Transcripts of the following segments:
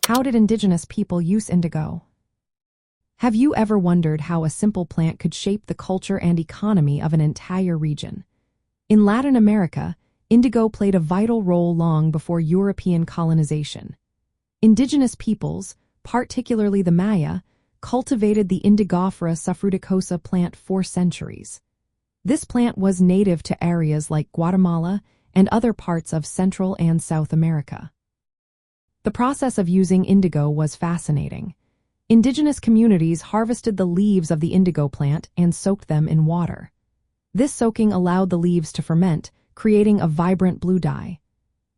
How did indigenous people use indigo? Have you ever wondered how a simple plant could shape the culture and economy of an entire region? In Latin America, indigo played a vital role long before European colonization. Indigenous peoples, particularly the Maya, cultivated the Indigofera suffruticosa plant for centuries. This plant was native to areas like Guatemala and other parts of Central and South America. The process of using indigo was fascinating. Indigenous communities harvested the leaves of the indigo plant and soaked them in water. This soaking allowed the leaves to ferment, creating a vibrant blue dye.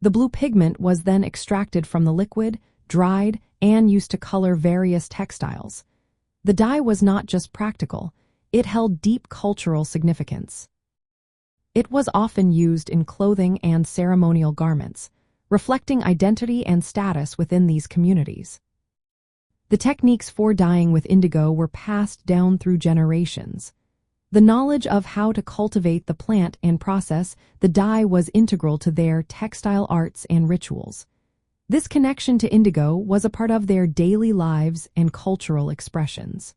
The blue pigment was then extracted from the liquid, dried, and used to color various textiles. The dye was not just practical, it held deep cultural significance. It was often used in clothing and ceremonial garments, reflecting identity and status within these communities. The techniques for dyeing with indigo were passed down through generations. The knowledge of how to cultivate the plant and process the dye was integral to their textile arts and rituals. This connection to indigo was a part of their daily lives and cultural expressions.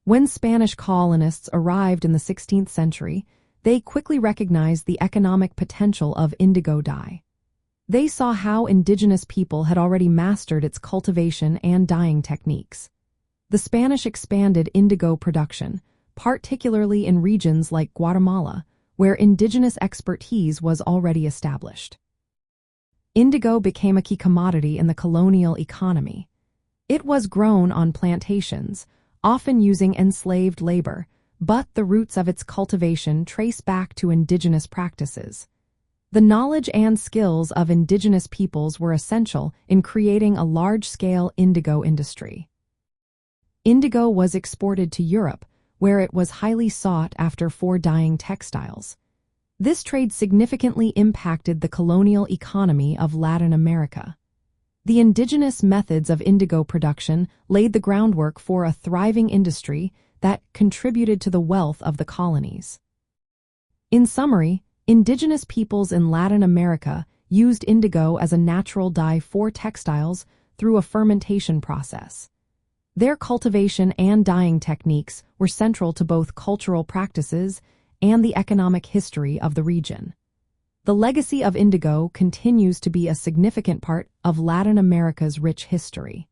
When Spanish colonists arrived in the 16th century, they quickly recognized the economic potential of indigo dye. They saw how indigenous people had already mastered its cultivation and dyeing techniques. The Spanish expanded indigo production, particularly in regions like Guatemala, where indigenous expertise was already established. Indigo became a key commodity in the colonial economy. It was grown on plantations, often using enslaved labor, but the roots of its cultivation trace back to indigenous practices. The knowledge and skills of indigenous peoples were essential in creating a large-scale indigo industry. Indigo was exported to Europe, where it was highly sought after for dyeing textiles. This trade significantly impacted the colonial economy of Latin America. The indigenous methods of indigo production laid the groundwork for a thriving industry that contributed to the wealth of the colonies. In summary, indigenous peoples in Latin America used indigo as a natural dye for textiles through a fermentation process. Their cultivation and dyeing techniques were central to both cultural practices and the economic history of the region. The legacy of indigo continues to be a significant part of Latin America's rich history.